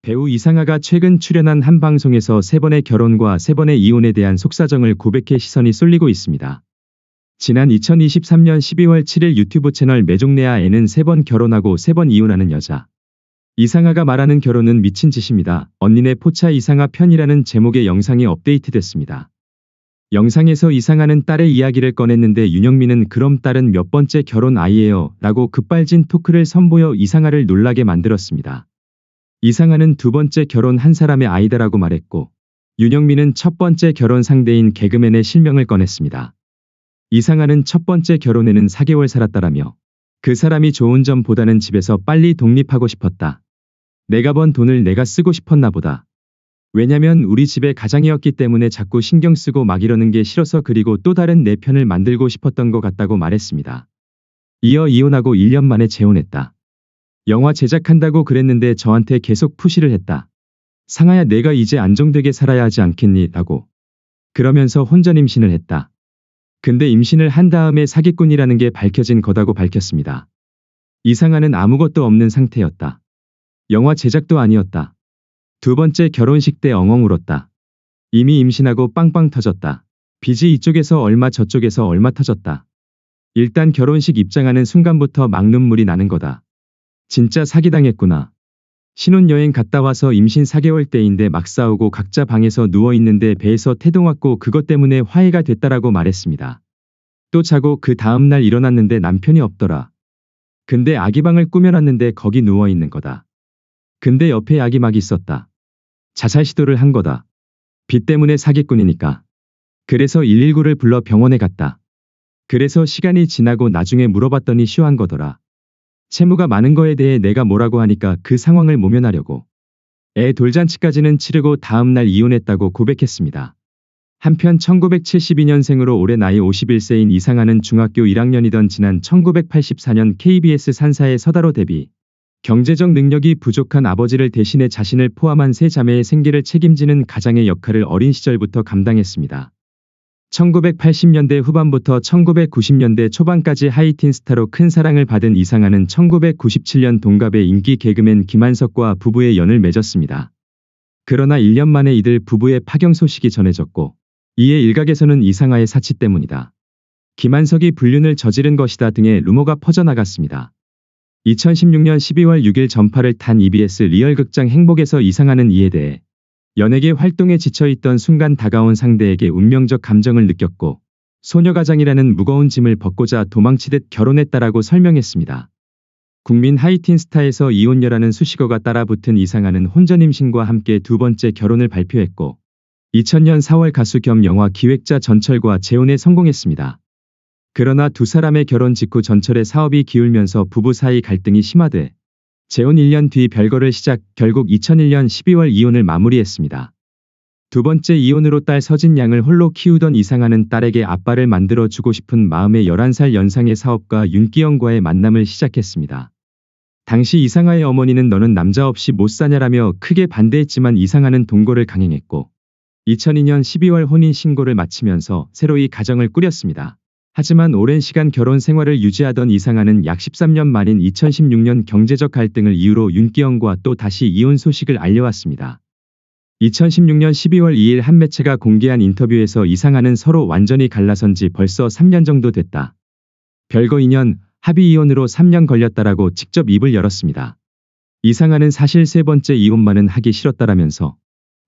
배우 이상아가 최근 출연한 한 방송에서 3번의 결혼과 3번의 이혼에 대한 속사정을 고백해 시선이 쏠리고 있습니다. 지난 2023년 12월 7일 유튜브 채널 매종내아에는 3번 결혼하고 3번 이혼하는 여자. 이상아가 말하는 결혼은 미친 짓입니다. 언니네 포차 이상아 편이라는 제목의 영상이 업데이트됐습니다. 영상에서 이상아는 딸의 이야기를 꺼냈는데 윤영민은 그럼 딸은 몇 번째 결혼 아이예요? 라고 급발진 토크를 선보여 이상아를 놀라게 만들었습니다. 이상아는 2번째 결혼 한 사람의 아이다라고 말했고 윤영민은 첫 번째 결혼 상대인 개그맨의 실명을 꺼냈습니다. 이상아는 첫 번째 결혼에는 4개월 살았다라며 그 사람이 좋은 점보다는 집에서 빨리 독립하고 싶었다. 내가 번 돈을 내가 쓰고 싶었나 보다. 왜냐면 우리 집의 가장이었기 때문에 자꾸 신경 쓰고 막 이러는 게 싫어서 그리고 또 다른 내 편을 만들고 싶었던 것 같다고 말했습니다. 이어 이혼하고 1년 만에 재혼했다. 영화 제작한다고 그랬는데 저한테 계속 푸시를 했다. 상아야 내가 이제 안정되게 살아야 하지 않겠니? 라고. 그러면서 혼전 임신을 했다. 근데 임신을 한 다음에 사기꾼이라는 게 밝혀진 거다고 밝혔습니다. 이상아는 아무것도 없는 상태였다. 영화 제작도 아니었다. 2번째 결혼식 때 엉엉 울었다. 이미 임신하고 빵빵 터졌다. 빚이 이쪽에서 얼마 저쪽에서 얼마 터졌다. 일단 결혼식 입장하는 순간부터 막 눈물이 나는 거다. 진짜 사기당했구나. 신혼여행 갔다 와서 임신 4개월 때인데 막 싸우고 각자 방에서 누워있는데 배에서 태동 왔고 그것 때문에 화해가 됐다라고 말했습니다. 또 자고 그 다음날 일어났는데 남편이 없더라. 근데 아기방을 꾸며놨는데 거기 누워있는 거다. 근데 옆에 아기 막 있었다. 자살 시도를 한 거다. 빚 때문에 사기꾼이니까. 그래서 119를 불러 병원에 갔다. 그래서 시간이 지나고 나중에 물어봤더니 쉬워한 거더라. 채무가 많은 거에 대해 내가 뭐라고 하니까 그 상황을 모면하려고. 애 돌잔치까지는 치르고 다음날 이혼했다고 고백했습니다. 한편 1972년생으로 올해 나이 51세인 이상아는 중학교 1학년이던 지난 1984년 KBS 산사의 서다로 데뷔. 경제적 능력이 부족한 아버지를 대신해 자신을 포함한 3자매의 생계를 책임지는 가장의 역할을 어린 시절부터 감당했습니다. 1980년대 후반부터 1990년대 초반까지 하이틴 스타로 큰 사랑을 받은 이상아는 1997년 동갑의 인기 개그맨 김한석과 부부의 연을 맺었습니다. 그러나 1년 만에 이들 부부의 파경 소식이 전해졌고 이에 일각에서는 이상아의 사치 때문이다. 김한석이 불륜을 저지른 것이다 등의 루머가 퍼져나갔습니다. 2016년 12월 6일 전파를 탄 EBS 리얼극장 행복에서 이상아는 이에 대해 연예계 활동에 지쳐있던 순간 다가온 상대에게 운명적 감정을 느꼈고 소녀가장이라는 무거운 짐을 벗고자 도망치듯 결혼했다라고 설명했습니다. 국민 하이틴 스타에서 이혼녀라는 수식어가 따라붙은 이상아는 혼전 임신과 함께 2번째 결혼을 발표했고 2000년 4월 가수 겸 영화 기획자 전철과 재혼에 성공했습니다. 그러나 두 사람의 결혼 직후 전철의 사업이 기울면서 부부 사이 갈등이 심화돼 재혼 1년 뒤 별거를 시작 결국 2001년 12월 이혼을 마무리했습니다. 2번째 이혼으로 딸 서진 양을 홀로 키우던 이상아는 딸에게 아빠를 만들어주고 싶은 마음에 11살 연상의 사업가 윤기영과의 만남을 시작했습니다. 당시 이상아의 어머니는 너는 남자 없이 못 사냐라며 크게 반대했지만 이상아는 동거를 강행했고 2002년 12월 혼인신고를 마치면서 새로이 가정을 꾸렸습니다. 하지만 오랜 시간 결혼 생활을 유지하던 이상아는 약 13년 만인 2016년 경제적 갈등을 이유로 윤기영과 또 다시 이혼 소식을 알려왔습니다. 2016년 12월 2일 한 매체가 공개한 인터뷰에서 이상아는 서로 완전히 갈라선 지 벌써 3년 정도 됐다. 별거 2년, 합의 이혼으로 3년 걸렸다라고 직접 입을 열었습니다. 이상아는 사실 3번째 이혼만은 하기 싫었다라면서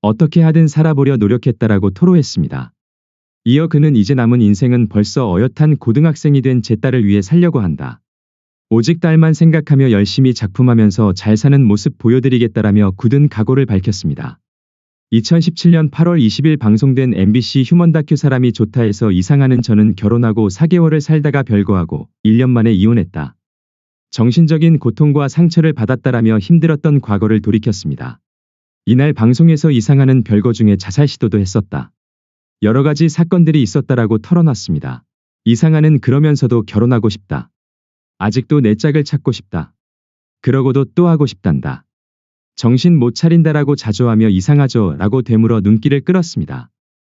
어떻게 하든 살아보려 노력했다라고 토로했습니다. 이어 그는 이제 남은 인생은 벌써 어엿한 고등학생이 된 제 딸을 위해 살려고 한다. 오직 딸만 생각하며 열심히 작품하면서 잘 사는 모습 보여드리겠다라며 굳은 각오를 밝혔습니다. 2017년 8월 20일 방송된 MBC 휴먼 다큐 사람이 좋다에서 이상아는 저는 결혼하고 4개월을 살다가 별거하고 1년 만에 이혼했다. 정신적인 고통과 상처를 받았다라며 힘들었던 과거를 돌이켰습니다. 이날 방송에서 이상아는 별거 중에 자살 시도도 했었다. 여러 가지 사건들이 있었다라고 털어놨습니다. 이상아는 그러면서도 결혼하고 싶다. 아직도 내 짝을 찾고 싶다. 그러고도 또 하고 싶단다. 정신 못 차린다라고 자조하며 이상하죠 라고 되물어 눈길을 끌었습니다.